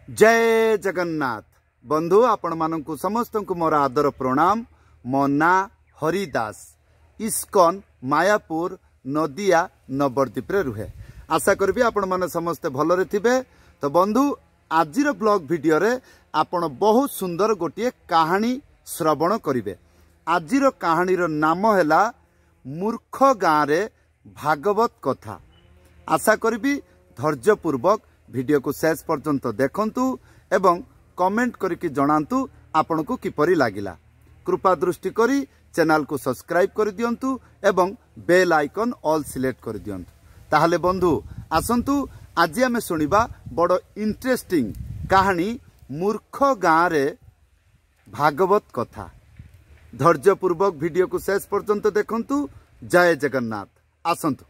जय जगन्नाथ बंधु आपण मानकु समस्त को मोर आदर प्रणाम। मो ना हरिदास इस्कन मायापुर नदिया नवरदीप रुहे। आशा करी आपण माने समस्ते भलरे थिबे। तो बंधु आजिर ब्लॉग वीडियो रे आपण बहुत सुंदर गोटे कहानी श्रवण करिवे। आजिर कहानीर नाम हैला मूर्ख गाँ रे भागवत कथा। आशा करी धैर्यपूर्वक वीडियो को शेष पर्यंत देखंतु एवं कमेंट करके जणांतु आपन को किपरि लागिला। कृपा दृष्टि करी चैनल को सब्सक्राइब कर दियंतु एवं बेल आइकन ऑल सिलेक्ट कर दियंतु। ताहले बंधु आसंतु आज आमे सुनिबा बड़ इंटरेस्टिंग कहानी मूर्ख गाँ रे भागवत कथा। धैर्यपूर्वक वीडियो को शेष पर्यंत देखंतु। जय जगन्नाथ। आसंतु।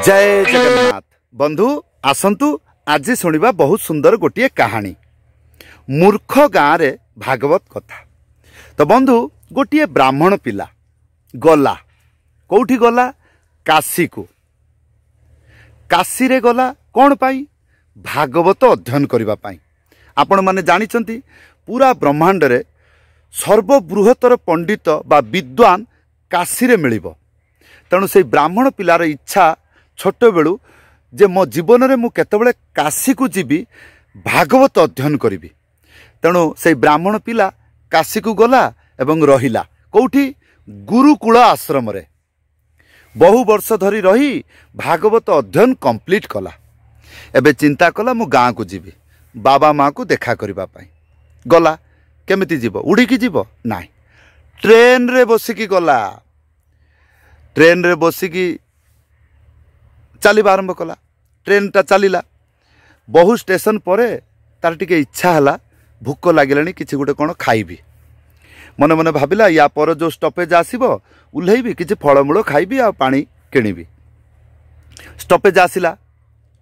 जय जगन्नाथ बंधु आसंतु आज सुनिबा बहुत सुंदर गोटे कहानी मूर्ख गाँ रे भागवत कथा। तो बंधु गोटे ब्राह्मण पिला गला कौठी गला काशी को। काशी रे गला कौन पाई? भागवत अध्ययन करबा पाई। आपण माने जानिचंती पूरा ब्रह्मांड रे सर्वबृहत्तर पंडित बा विद्वान काशी रे मिलिबो। तेणु से ब्राह्मण पिलार इच्छा छोट बेलू जे मो जीवन रे मु केतबेले काशी को जीवी भागवत अध्ययन करी। तेणु से ब्राह्मण पिला काशी को गला एवं रहिला कौठी? गुरुकुल आश्रम रे बहु वर्ष धरी रही भागवत अध्ययन कंप्लीट कला। एबे चिंता कला मु गाँ को जीवी बाबा माँ को देखा करबा पाई। गला केमिति जीव? उड़ीकी जीव? नाई, ट्रेन रे बसिकी गला। ट्रेन रे बसिकी चलवा आरंभ कला। ट्रेन टा चलला बहु स्टेशन पर तार टिके इच्छा हला भूक लगिलानी किसी गोटे कौन खाइबी। मन मन भाविला या पर जो स्टपेज आसीबो उल्हेबी किसी फलमूल खाइबी आ पानी किनिबी। स्टपेज आसिला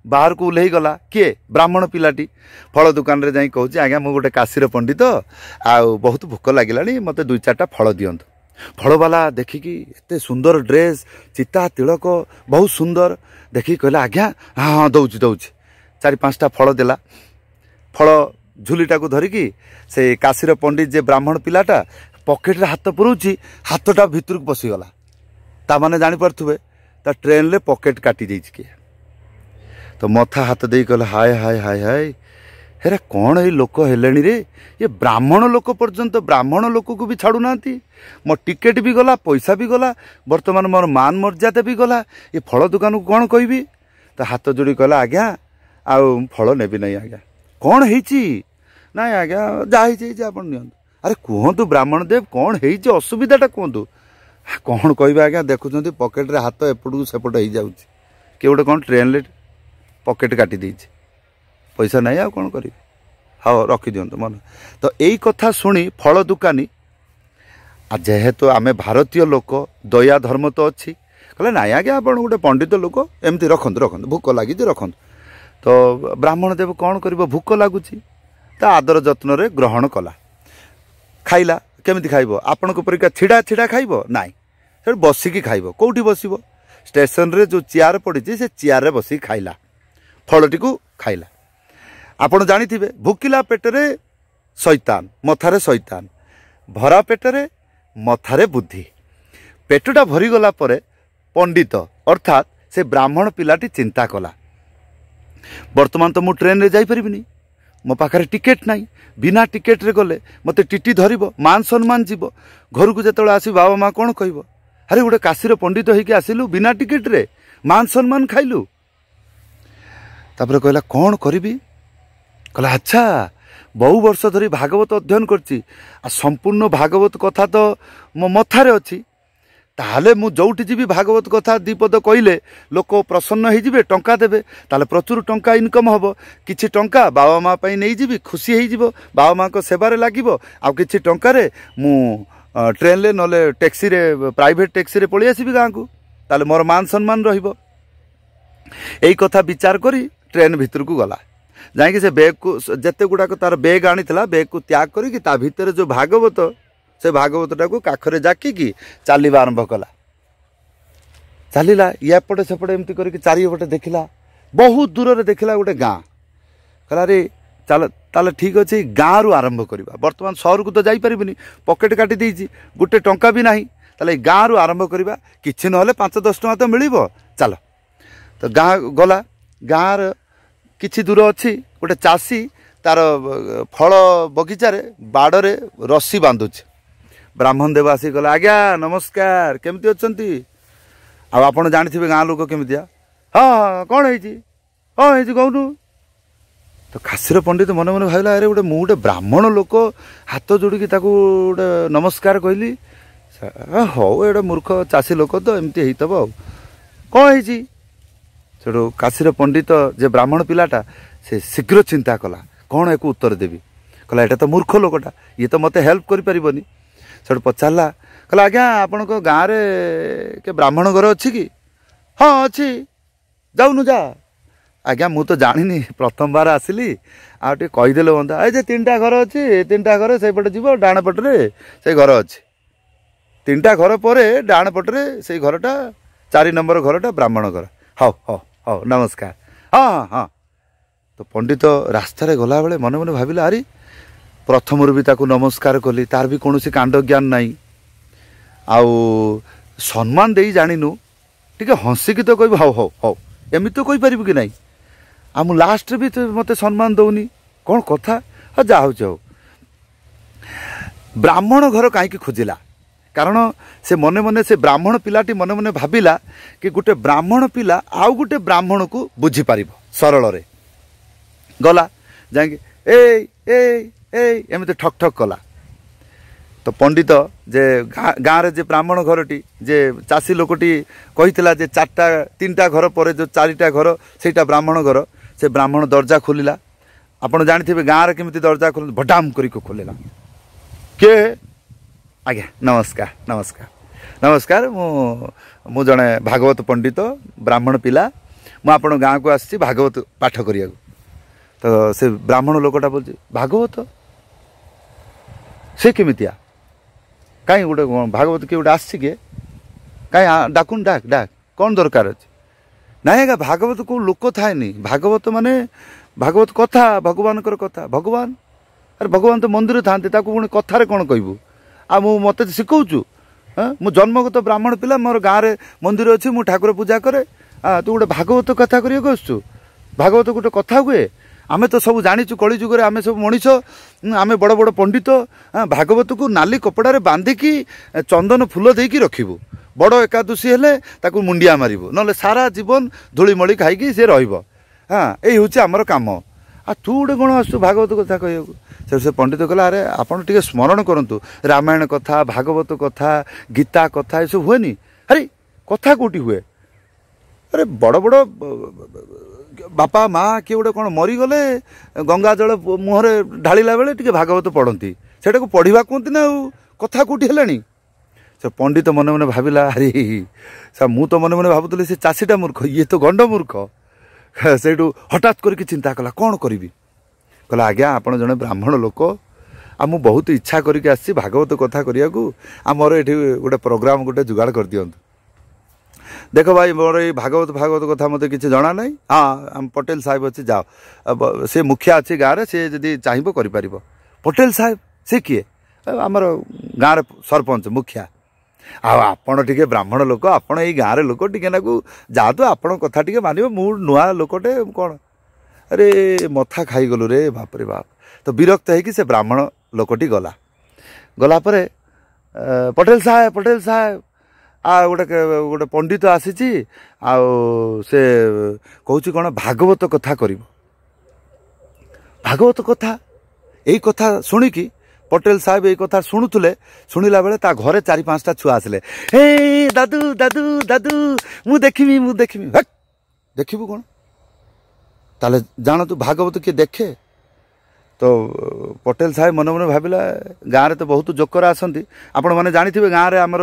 बाहर को उल्हे गला किए? ब्राह्मण पिलाटी फल दुकान रे जाई कहूची आज्ञा मु गोटे काशीर पंडित आ बहुत भूक लगिलानी मते दुई चारटा फल दियंतु। फलवाला देखिकी एते सुंदर ड्रेस चिता तिलक बहुत सुंदर देखिकी कहला आज्ञा हाँ हाँ दौची दौची। चारि पांचटा फल देला। फल झुलीटा को धरिकी से काशीर पंडित जे ब्राह्मण पिलाटा पकेट रे हाथ पुरौची, हाथटा भितर को पसीगला। ता माने जानि पारथुबे ता ट्रेन रे पकेट काटी देछि के। तो मथा हाथ देई कहला हाय हाय हाय हाय हेरा कौन ये लोक हेलेनी रे? ये ब्राह्मण लोक पर्यंत ब्राह्मण लोक को भी छाड़ू नांती। मो टिकेट भी गला, पैसा भी गला, वर्तमान मोर मान मर्यादा भी गला। ये फल दुकान को कौन कहबी? तो हाथ जोड़ी कहला आज्ञा आउ फल नेबी नहीं आज्ञा। कौन हेची? ना आज्ञा जा हेची आपण नियंतु। अरे कहतु ब्राह्मण देव कौन हेची असुविधाटा कहतु। कौन कहबे आज्ञा देखुछंती पकेट रे हाथ एपटू सेपट हो जाउची। के गोटे कौन ट्रेन ले पकेट काटी देछि, पैसा नहीं आ कौन करी। हाँ रखी दियंतु मन। तो यही कथा शुणी फल दुकानी जेहेतु आमे भारतीय लोक दया धर्म तो अच्छी कहले नाई आज्ञा आप गोटे पंडित लोक एमती रखंतु रखंतु भूक लगी रखंतु। तो ब्राह्मण देव कौन कर भूक लगुच आदर जत्न रे ग्रहण कला। खाइला केमिति खाइबो? आपण को परिका छिड़ा छिड़ा खाइबो? नाई, से बसिकी खाइबो। कोउठी बसिबो? स्टेशन रे जो चेयर पड़ी से चेयर रे बसिकी खाइला। फलटी को खाइला। आपण जानिथिबे भूकिला पेटरे शैतान मथारे शैतान, भरा पेटरे मथारे बुद्धि। पेटटा भरी गला परे पंडित अर्थात से ब्राह्मण पिलाटी चिंता कला वर्तमान तो मु ट्रेन रे जाई परिबिनी, मो पाखरे टिकेट नाही। बिना टिकेट रे गले मते टीटी धरिबो, मान सम्मान जीवो। घर को जेतळे आसी बाबा माँ कौन कहबो? अरे गोटे काशीर पंडित होइके आसिलु बिना टिकेट रे मान सम्मान खाइलु। तापर कहला कौन करिबी? कहला अच्छा बहु वर्ष धरी भागवत अध्ययन करची आ संपूर्ण भागवत कथा तो मो मथारे अच्छी। ताहले मु जोठी जीवी भागवत कथा दीपद कहले लोक प्रसन्न हो जिवे, टंका देबे, ताले प्रचुर टंका इनकम हबो। किछि टंका बाबा माँ पई नै जीवी, खुशी हो जिवो, बाबा माँ को सेवारे लागिवो। आ किछि टंका रे मु ट्रेन ले नले टैक्सी रे प्राइवेट टैक्सी रे पळि आसीबी गाँ को ताले मोर मान सम्मान रहिबो एई कथा विचार करी ट्रेन भितर को गला जाइए से बैग को जिते गुड़ाक तार बैग आनी बैग को त्याग करी ता भितर जो भागवत से भागवतटा को काखरे जाकिकी चलवा आरंभ कला चलला यापटे सेपटे एमती करके चारिपटे देखला बहुत दूर रे देखला गोटे गाँ कहला रे चल ताले ठीक अच्छे गाँ रु आरंभ करवा बर्तमान सहर को तो जापरि पकेट काटी देछि गोटे टंका भी नहीं ताले गाँ रु आरंभ करवा किछि नहले 5-10 टଙ୍କା तो मिलिबो चल तो गाँ गला गाँर किछि दूर अच्छी गोटे चाषी तार फल बगीचारे बाड़े रस्सी बांधुचे ब्राह्मण देव आसी कहला आज्ञा नमस्कार केमती अच्छंती आपण जानी गाँ लोक केमितिया हाँ कौन है कहूनु तो खासीर पंडित मन मन भाविला अरे गोटे मुझे ब्राह्मण लोक हाथ जोड़ी गोटे नमस्कार कहली हौ एटा मूर्ख चाषी लोक तो एमती होतब कौन है सेठू काशीर पंडित जे ब्राह्मण पिलाटा से शीघ्र चिंता कला कौन एक उत्तर देवी कहला एटा तो मूर्ख लोकटा ये तो मते हेल्प करि परिबनी सेठू पचारला कहला आज्ञा आपण को गाँ रे के ब्राह्मण घर अच्छी कि हाँ अच्छी जाऊनु जा आज्ञा मु तो जानी प्रथम बार आसिली आटे कहीदेले बंदा ए जे 3टा घर अच्छी 3टा घर से पटे जीव डाण पटरे से घर अच्छी 3टा घर पर डाण पटरे से घरटा 4 नंबर घरटा ब्राह्मण घर हाँ हाँ हाँ नमस्कार हाँ हाँ हाँ तो पंडित रास्तार गला बेले मन मन भाविला अरे प्रथम भी ताकू नमस्कार कली तार भी कौन कांड ज्ञान नाई आउ सम्मान दे जानिनु टिके हंसिकी तो कह हौ हौ हौ एमती तो कही पारिबु कि नहीं आ मु लास्ट भी तो मते सम्मान दौनी कौन कथा हाँ जा हो ब्राह्मण घर कहीं खोजिला कारण से मने मने से ब्राह्मण पिलाटी मने मने भाविला कि गोटे ब्राह्मण पिला आउ गोटे ब्राह्मण को बुझी पारिबो सरल रे गला जाके एमती ठक ठक कला तो पंडित जे गाँ रे जे ब्राह्मण घरटी जे चाषी लोकटी कहितला जे 3टा घर पर जो 4टा घर सेटा ब्राह्मण घर से ब्राह्मण दरजा खोलिला आपण जानिथिबे गाँ रे केमिति दरजा खोल भटाम करी को खोलिला के आज्ञा नमस्कार नमस्कार नमस्कार मु जने भागवत पंडित ब्राह्मण पिला मु आपण गाँ को आसी भागवत पाठ करिया तो से ब्राह्मण लोकटा बोलछि भागवत से केमितिया कहीं गोटे भागवत किए गोटे आसी के कहीं डाकुन डाक डाक कौन दरकार अच्छे ना आज्ञा भागवत को लोक थाए नहीं भागवत माने भागवत कथा भगवान कथा भगवान अरे भगवान तो मंदिर था पुणी कथार कौन कहबू आ मत शिखौचु मु जन्मगत ब्राह्मण पिला मोर गाँव में मंदिर अच्छी मु ठाकुर पूजा करे तू गोटे भागवत कथा करके आसु भागवत गोटे कथा हुए आमे तो सब जानीचु कली जुगे आमे सब मनीष आमे बड़ बड़ पंडित भागवत को नाली कपड़ा रे बांधिकी चंदन फूल देकी रखिबु बड़ एकादशी हेले ताकू मुंडिया मारिबु नले सारा जीवन धूलीमली खाइकी से रहिबो हाँ यही हूँ आमर कम आ तू गोटे कौन आसु भागवत कथा कहू से पंडित कहला अरे आपड़ टे स्मरण करंतु रामायण कथा भागवत कथा गीता कथा ये सब हुए नी अरे कथा कोटी हुए अरे बड़ बड़ बापा माँ किए गोटे कौन मरीगले गंगा जल मुहरे ढाला बेले टे भागवत पढ़ती से पढ़ा कहते ना कथा कौटी है से पंडित मन मन भाविला अरे सा मु तो मन मन भावुली से चाषीटा मूर्ख ये तो गंड मूर्ख से हठात करके चिंता कला कौन करी कहला आज्ञा आप जड़े ब्राह्मण लोक आ मु बहुत इच्छा करके आसी भागवत कथा करने को आमर ये गोटे प्रोग्राम गोटे जुगाड़ कर दिंतु देख भाई मोर ये भागवत कथा मत किसी जना ना हाँ आम पटेल साहेब अच्छे जाओ से मुखिया अच्छी गाँव से जदि चाहिए कर पटेल साहेब से किए आमर गाँव सरपंच मुखिया आपण टे ब्राह्मण लोक आपण ये गाँव लोक टे नाकू जातु आपण कथा टे मान मु नुआ लोकटे कौन अरे मथा खाई गलु रे बाप रे बाप तो विरक्त है कि से ब्राह्मण लोकटी गला गला परे पटेल साहेब आ गोटे गोटे पंडित आसी से कहूँ कौन भागवत कथा कर भागवत कथा यही कथा शुणिकी पटेल साहेब यही कथा शुणुले शुणिला बेले ता घरे 4-5टा छुआ आसिले हे दादू दादू दादू मु देखिमी देखिबू कौन ताले जान तू भागवत किए देखे तो पटेल साहेब मन मन भाविला गाँव तो बहुत जोकर आसती आपण मैंने जानी गाँव में आमर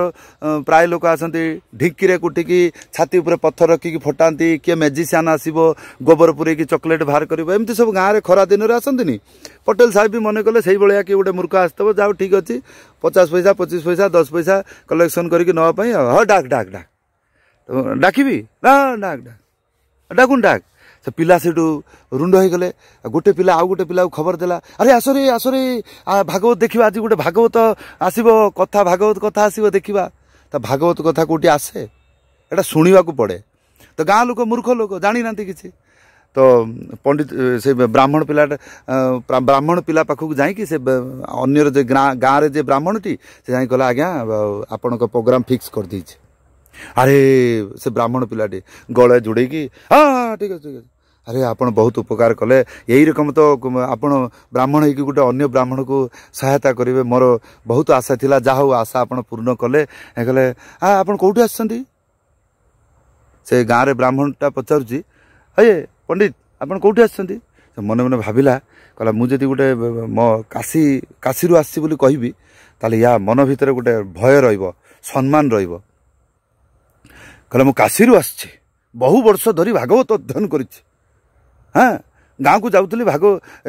प्राय लोक आसती ढिंकी कुटिकी छाती उपर पत्थर रखिकी फटाती किए मेजिशियान आसो गोबर पुरे चॉकलेट बाहर कर एमती सब गाँव में खरा दिन में आसती पटेल साहेब भी मन कले से भाया कि गोटे मूर्ख आसव जाओ ठीक अच्छे 50 पैसा 25 पैसा 10 पैसा कलेक्शन करके नापी हाँ डाक डाक डाक डाकबी ना डाक डाक डाकुन डाक से पिला से रुंड हो गले गोटे पिला आउ गोटे पिला खबर देला अरे आसरे भागवत देखा आज गोटे भागवत आसब कथा भागवत कथा आसब देखा तो भागवत कथा कौटी आसे एटा शुणा पड़े तो गाँ लोक मूर्ख लोक जानी ना किसी तो पंडित से ब्राह्मण पिला पाखक जाकि से अन्य गाँव रे ब्राह्मण टी से जाई कहला आज्ञा आपण प्रोग्राम फिक्स कर दीजिए अरे से ब्राह्मण पिलाटी गले जोड़े कि हाँ ठीक है ठीक है अरे आपण बहुत उपकार कले यही रकम तो आपण ब्राह्मण होगी गोटे अन्य ब्राह्मण को सहायता करेंगे मोर बहुत आशा थिला जा हो आशा आपण पूर्ण कले कहले आपण कौटी आसछंती से गाँव में ब्राह्मणटा पचारुची अये पंडित आपण कौटी आसछंती मन मन भाविला कहला मुझे गोटे मो काशी रु आसी बोली कहबी ताले या मन भितर गोटे भय रहिबो सम्मान रहिबो कहला मु काशी रु आछि बहु वर्ष धरी भागवत अध्ययन करिछि हाँ गाँव को जाऊली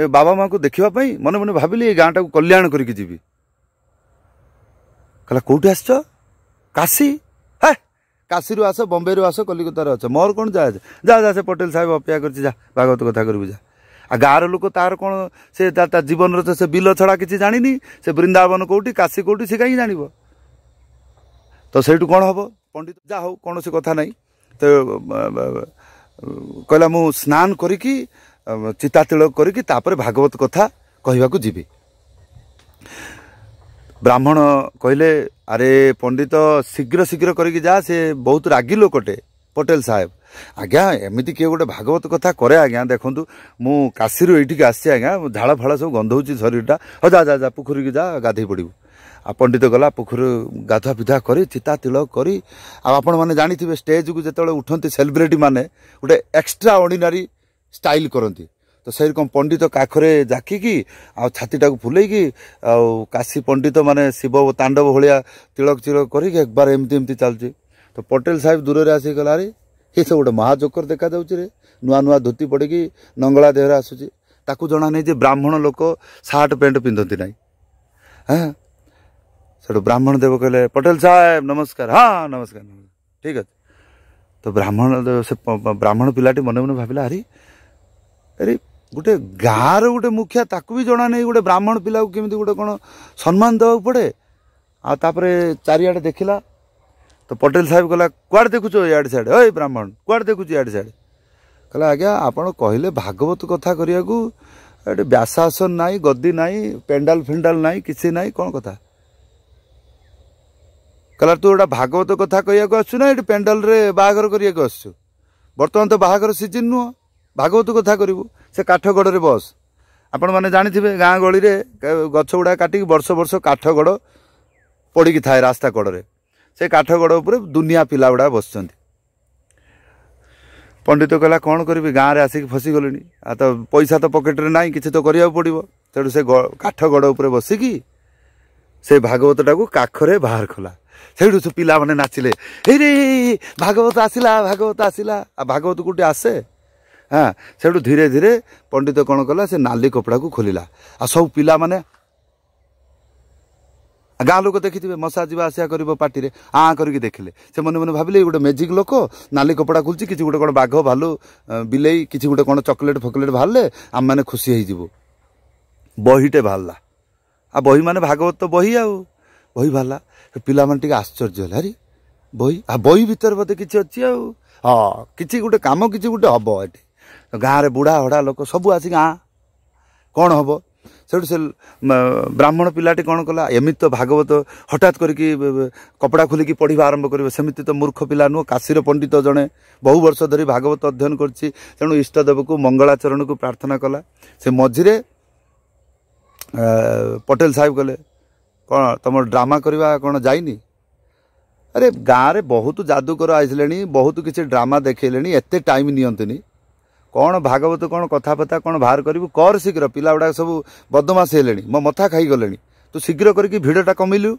बाबा माँ को देखापी मन मन भाविली गाँ टाक कल्याण करके जीवी कहला कौटी आस काशी है काशी रु आस बम्बे रु आस कलिकतार अच्छे मोर कौन जा जा जा से पटेल साहेब अपेक्षा कर जा भागवत कथा करू जा आ गाँव लोक तार कौन से जीवन से बिल छड़ा किसी जानी से वृंदावन कौटी काशी कौटी से कहीं जान तो से कौन हम पंडित जा हो कौन से कथा नहीं तो कहला मु स्नान करिकी चिता तिलक करिकी तापर भागवत कथा कहवा को जीवी ब्राह्मण कहले अरे पंडित शीघ्र शीघ्र करके जा से बहुत रागी लोकटे पटेल साहेब आज्ञा एमती किए गोटे भागवत कथा करे आज्ञा देखु मु काशी एठिक आसी आज्ञा झाड़ फाड़ सब गंधौची शरीरटा हो जा जा जा पोखरी की जा गाधे पड़ू आ पंडित गला पोखरी गाधुआ पिधुआ कर चिता तिलक कर आपण मैंने जानी स्टेज को जो उठती सेलिब्रिटी माने गोटे एक्स्ट्रा ऑर्डिनरी स्टाइल करती तो से रकम पंडित काखरे जाकिकी आ छातीटा को फुलेकी काशी पंडित माने शिव तांडव भाया तिलक तिलक कर एक बार एमती एमती चलती तो पटेल साहेब दूर से आसिक गला अरे ये सब गोटे महाजोकर देखा जाऊे नुआ नुआ धोती पड़की नंगला देहरे आसूची ताकू जना नहीं जे ब्राह्मण लोक सार्ट पैंट पिंधती ना हाँ से ब्राह्मण देव कहले पटेल साहेब नमस्कार हाँ नमस्कार ठीक अच्छे तो ब्राह्मण पिलाटी मन मन भाविला अरे अरे गोटे गाँव गोटे मुखिया ताकू भी जना नहीं गोटे ब्राह्मण पिला को केमी गोटे कौन सम्मान देवा पड़े आपर चारिआडे देखला तो पटेल साहेब कहला कुआड़े देखुच इे सियाड़े ओए ब्राह्मण कुआड़े देखुच इे सियाड़े कहला आज्ञा आपण कहले भागवत कथा करिया को व्यासासन नाई गद्दी नाई पेंडाल फेंडाल नाई किसी नाई कौन कथा कहला तू एटा भागवत कथा कहया आसु ना ये पेंडाल रे बाहागर करिया आसु बर्तमान तो बाहागर सीजन नुह भागवत कथा करू से काठगड़ रे बस आपण मैंने जानी गाँ गली रे गछ गुड़ा काटिक वर्ष वर्ष काठगड़ पड़ी थाए रास्ता कड़े से काठगड़ उपर दुनिया पिला गुड़ा बस पंडित कहला कौन करी गाँव में आसिक फसी गले तो पैसा तो पकेट रे ना किसी तो करिया पड़ो तेणु से काठगड़ उपर बसिकी से भागवतटा को काखरे बाहर कला से सब पिला मैंने नाचिले रे भागवत आसला भागवत कौटी आसे हाँ से धीरे धीरे पंडित कौन कला से नाली कपड़ा को खोलिला आ सब पिला माने गाँ लोक देखी मशा जा आसा कर पार्टी रे आँ करके देखले से मन मन भाविले गोटे मेजिक लोक नाली कपड़ा खुलची किसी गोटे कौन बाघ भालू बिलेई किसी गोटे कौन चॉकलेट फकलेट बाहर आम मैंने खुशी हो बहीटे बाहरला आ बही माने भागवत तो बही बही बाहरला पिला माने टिके आश्चर्य है अरे बही बही भितर बोधे किसी अच्छी हाँ किसी गोटे कम किसी गोटे हम ये गाँव में बुढ़ा हड़ा लोक सब आसिक कौन हम से ब्राह्मण पिलाटी कौन कला एमती तो भागवत हठात करके कपड़ा खोलिकी पढ़ा आरंभ कर सेमती तो मूर्ख पिला नुह काशीर पंडित जड़े बहु वर्ष धरी भागवत अध्ययन करछि तेणु इष्टदेव को मंगलाचरण को प्रार्थना कला से मझिरे पटेल साहेब कहले कौन तुम ड्रामा करवा कौन जाइनी अरे गाँव में बहुत जादूकर आइले बहुत किसी ड्रामा देखले एत टाइम नियंतनी कौन भागवत कौन कथापथा कौन बाहर करू कर शीघ्र पिला गुड़ा सब बदमाश हेले मो मथा खाई गले तू शीघ्र करके भिड़टा कमिलु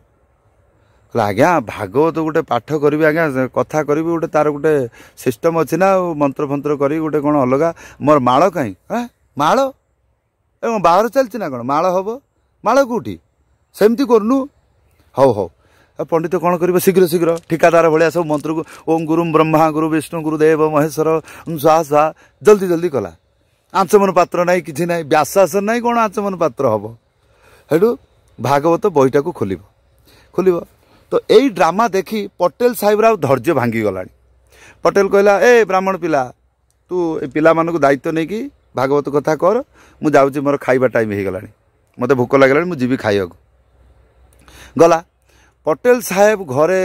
कहला आज्ञा भागवत गोटे पाठ करी आज्ञा कथा करी गोटे तार गोटे सिस्टम अच्छी ना मंत्र फंत्र करी गोटे कौन अलग मोर माल कहीं माल बाहर चलती ना कौन माल हम माल कौटी सेमती करनु हौ हौ पंडित कौन कर शीघ्र शीघ्र ठिकादार भाया सब मंत्र को ओम गुरु ब्रह्मा गुरु विष्णु गुरुदेव महेश्वर स्वाहा स्वाहा जल्दी जल्दी कला आंचमन पात्र ना कि ना व्यासासन ना कौन आंचमन पात्र हम हेटू भागवत बहीटा को खोल तो यही ड्रामा देखी पटेल साहेब धैर्य भांगी गला पटेल कहला ए ब्राह्मण पिला तू पिला मानक दायित्व नहीं कि भागवत कथा कर मु जाऊँ मोर खाइबा टाइम हो गला मत भोक लगे मुझे खाइबा गला पटेल साहेब घरे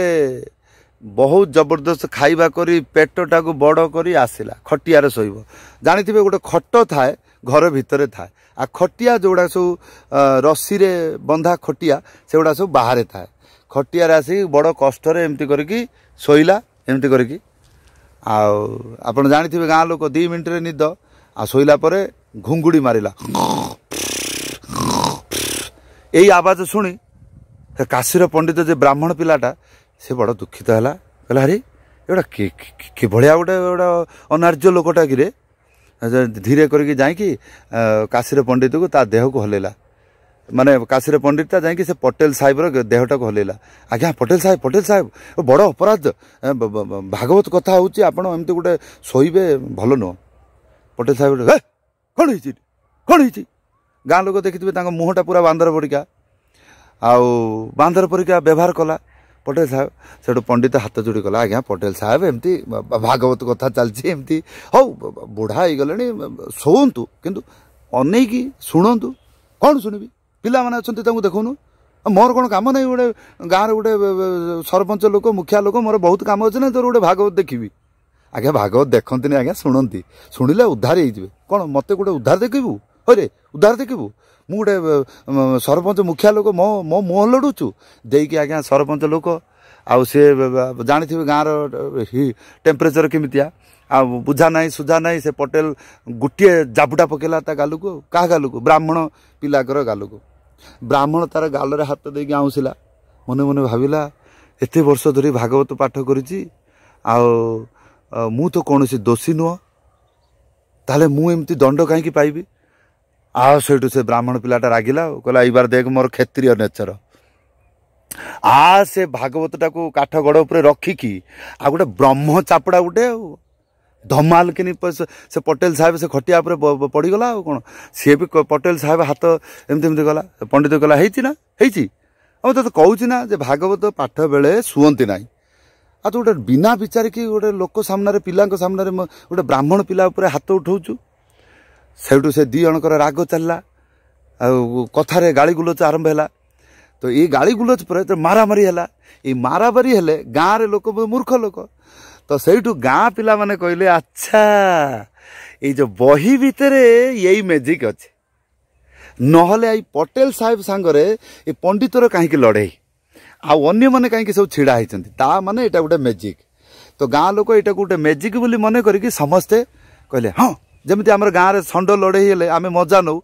बहुत जबरदस्त खाइबा करी पेटटा को बड़ करी आसिला खटियार शोब जानी थे गोटे खट थाए घर भितर थाए आ खटिया जोड़ा सब रस्सी रे बंधा खटिया से गुड़ा सब बाहर थाए खटियार आसिक बड़ कष्ट एमती करके शोला एमती करके आपण जानी थे गाँ लोक 2 मिनट रे निद आ शोला पर घुंगुड़ी मारिला यही आवाज शुणी काशीर पंडित जे ब्राह्मण पिलाटा से बड़ दुखित है कहला अरे एटा कि भाया गोटे अनार्य लोकटा कि धीरे करके जाकि काशीर पंडित को ता देह को हलैला माने काशीर पंडित जाकि से पटेल साहेब देहटा को हलैला आज्ञा पटेल साहेब बड़ अपराध भागवत कथा होची आपण एमती गोटे शोइबे भल नुह पटेल साहेब कौन होती गाँ लोक देखिथे मुहटा पूरा बांदर परिका आउ बांदर परिका व्यवहार कला पटेल साहेब से पंडित हाथ जोड़ी कला आज्ञा पटेल साहेब एमती भागवत कथा चलती एमती हौ बुढ़ा हो गले शोंतु किंतु अनेक शुणु कौन शुणबी पिला माने अच्छा देखुनु मोर कौन काम नहीं गोटे गाँव गोटे सरपंच लोक मुखिया लोक मोर बहुत काम अच्छे ना तोर गोटे भागवत देखी आज्ञा भागवत देखती आज्ञा शुणती शुणिले उद्धार हो कौन मत गोटे उद्धार देखू अरे उद्धार देखू मु गोटे सरपंच मुखिया लोक मो मो मुह लड़ुचु देकी आज्ञा सरपंच लोक आउ सी जानी थे गाँव टेम्परेचर केमितिया आ बुझा ना सुझा ना से पटेल गोटे जाबुटा पकेला ता गालू को क्या गालू को ब्राह्मण पिलाकर गालू को ब्राह्मण तार गाल रे हाथ दे आउसिला मने मने भाविला एते वर्ष धरी भागवत पाठ करिछि आ मु तो कौन दोषी नुह ताले मु एमती दंड कहीं पाइबी सेठू से ब्राह्मण पिलाटा रागिला कहला एबार देख मोर क्षेत्रीय नेचर से भागवतटा को काठ गड़ उपर रखिकी आ गोटे ब्रह्म चापड़ा गोटे धमाल कि से पटेल साहेब से खटिया पर पड़गला कौन सी भी पटेल साहेब हाथ एमती एमती गला पंडित कहला ना तो कहूँ ना जे भागवत पाठ बेले शुअंती ना आ तो गोटे बिना विचार की गोटे लोक सामने पिला सामने गोटे ब्राह्मण पिला उपर हाथ उठाऊचु सेठू से 2 जनकर राग चलला कथार गाड़ी गुलच आरंभ है तो ये गाड़ी गुलच पर तो मारामारी है ये मारामारी हेले गाँव रे लोक मूर्ख लोक तो सेठू गाँ पिला माने कहले अच्छा ये जो बही भितर यही मैजिक अच्छे नहले आई पटेल साहेब सांगरे ये पंडितर कहीं लड़े अन्य मैंने कहीं सब छिड़ा होती माने एटा गोटे मैजिक तो गाँ लोक एटा गोटे मैजिक बोली मन करके समस्ते कहले हाँ जमी आम गाँव में षंड लड़े आम मजा नौ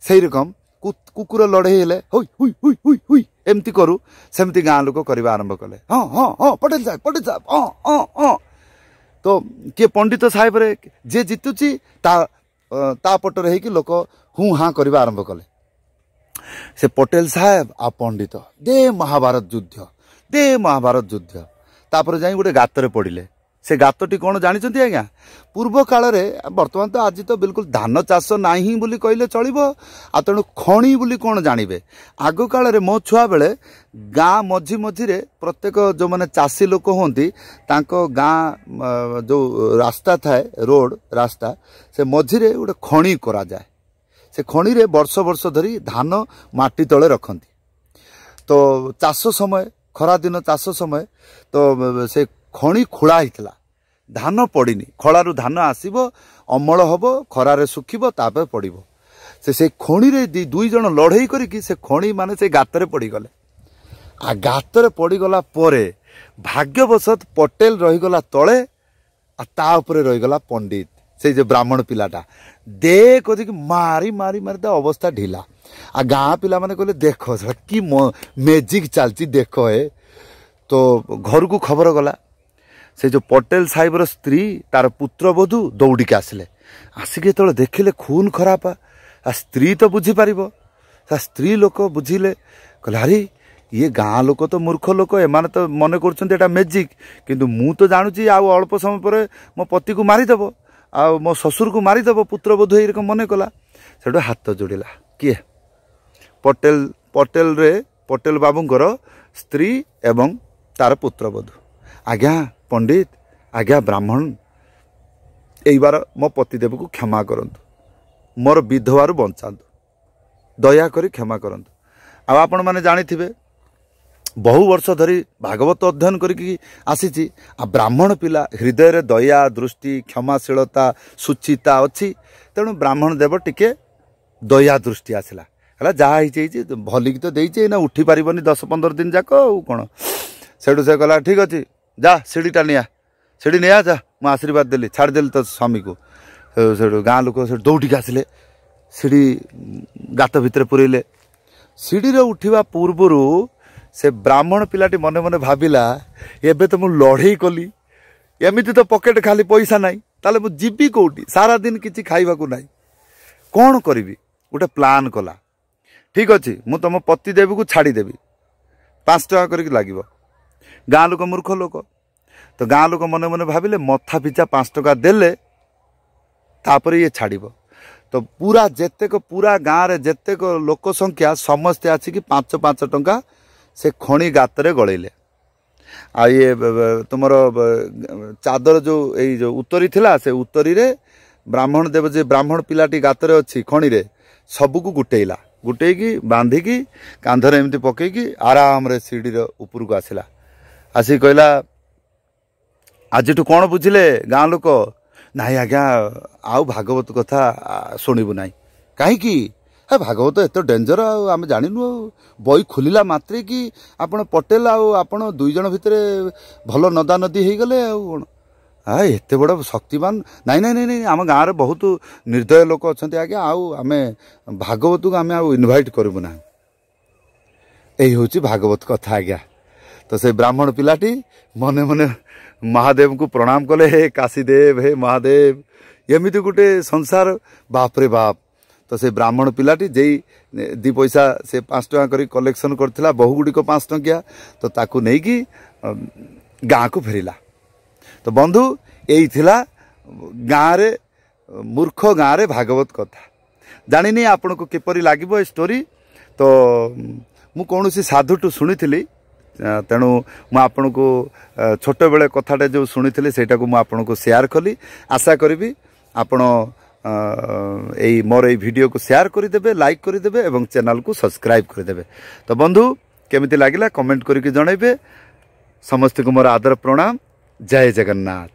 से रकम कुकुर लड़े हुई हुई हुई हुई हुई एमती करू सेमती गाँ लोक करवा आरंभ कले हाँ हाँ हाँ पटेल साहब हाँ हाँ हाँ तो किए पंडित साहेब रे जे जीतुची ता पटर है लोक हूँ हाँ करवा आरंभ कले से पटेल साहेब आ पंडित दे महाभारत युद्ध तापर जाई गोटे गातर पड़िले से गातटी कौन जानी आज्ञा पूर्व काल बर्तमान तो आज तो बिल्कुल धान चाष नहीं बोली कहले चलो आ तेणु खणी बोली कौन जानवे आग काल मो छुआ बेले गाँ मझी मझीरे प्रत्येक जो मैंने चाषी लोक होती गाँ जो रास्ता थाए रोड रास्ता से मझीरे गोटे खणी करा जाए से खणी रे वर्ष वर्ष धरी धान माटी तले रखती तो चाष समय खरा दिन चाष समय तो से खणी खोला होता धान पड़नी खलारू धान आसब अमल हम खरारे सुखिब तापर पड़ो से खणी रे 2 जन लड़ई करी से खणी माने से गातर पड़गले आ गातर पड़गला भाग्यवशत पटेल रहीगला तले ता उपरे रहीगला पंडित से जो ब्राह्मण पिलाटा दे कदी मारी मारी मारी ता अवस्था ढिला आ गाँ पिला माने कहले देख कि मेजिक चलती देख है तो घर को खबर गला से जो पटेल साहिबर स्त्री तार पुत्र बधू दौड़िक आसिले आसिक जो देखिले खून खराब आ स्त्री तो बुझीपार स्त्री लोक बुझिले कहले अरे ये गाँ लोक तो मूर्ख लोक एमाने तो मन कर मेजिक किंतु मु तो जानूची आ अल्प समय पर मो पति को मारिदेव आ मो ससुर को मारिदेव पुत्र बोध ये मन कला से हाथ जोड़िला किए पटेल पटेल रे पटेल बाबूंकर स्त्री एवं तार पुत्र बोध आज्ञा पंडित आज्ञा ब्राह्मण एई बार मो पतिदेव को क्षमा करंतु मोर विधवारू बंचातु दया करी क्षमा करंतु आ आपण माने जानिथिबे बहु वर्ष धरी भागवत अध्ययन करके आसी आ ब्राह्मण पिला हृदय रे दया दृष्टि क्षमाशीलता सुचिता अच्छी तेणु ब्राह्मण देव टिके दया दृष्टि आसला है जहाँ भलिक तो देचे ना उठी पारबनी 10-15 दिन जाक कौन से कहला ठीक अच्छे जा सीढ़ीटा निया सीढ़ी निया जा मुझे आशीर्वाद देली छाड़देली तो स्वामी को से गाँ लोक से दौड़िक आसिले सीढ़ी गात भितर पुरेले सीढ़ी उठा पूर्वर से ब्राह्मण पिलाटी मने मने भाविला एबे तो मुझे लड़े कली एमती तो पकेट खाली पैसा नाई ताले मु जीवी कोठी सारा दिन किसी खाइबा को नाई कौन करी गोटे प्लान कला ठीक अच्छे मु तुम पति देवी को छाड़देवी 5 टका करके लगे गाँ लोक मूर्ख लोक तो गाँ लोक मने मने भाविले मथा पिछा 5 टका देले तापर ये छाड़ब तो पूरा जेतेक पूरा गाँव रे जेतेक लोक संख्या समस्ते आसिक 5-5 टंका से खणी गातरे गलैले आ ये तुमर चादर जो उत्तरी थिला से उत्तरी रे ब्राह्मण देव जे ब्राह्मण पिलाटी गातरे अच्छी खणी रे सबू को गुटेइला गुटेकी बांधिकी कांधरे एमती पकईकी आराम रे सीढ़ी ऊपर को आसिला आसी कहला आज कौन बुझिले गाँ लोक नाई आज्ञा आउ भागवत कथा शुणबू ना कहीं भागवत एत डेंजर आम जानिनु बई खोलिला मात्रे कि आपण पटेल आपण 2 जन भितर भल नदा नदी हो गले एत बड़ शक्तिमान नाई नाई नाई आम गाँव में बहुत निर्दय लोक अच्छा आज्ञा आम भागवत को आम इनभाइट करूँ ना यही हूँ भागवत कथा आज्ञा तो से ब्राह्मण पिलाटी मने मने महादेव को प्रणाम कले हे काशीदेव हे महादेव एमती गोटे संसार बाप रे बाप तो से ब्राह्मण पिलाटी जेई 2 पैसा से 5 टका करी कलेक्शन करथिला बहु गुडी को 5 टकिया तो ताकू नहीं कि गाँ को फेरिला तो बंधु यही थिला गाँ रे मूर्ख गाँ रे भागवत कथा जानिनी आपण को किपरि लागिबो स्टोरी तो मु कोनोसी साधुटू शुणिथिली तेणु मु आपन को छोट बेले कथाटे जो शुणी सेटा को मु आपन को शेयर कली आशा करी आपण यही मोर ये वीडियो को शेयर करदेवे लाइक करदेवे एवं चैनल को सब्सक्राइब करदेवे तो बंधु केमिति लागिला कमेंट करके जनइबे समस्त को मोर आदर प्रणाम जय जगन्नाथ।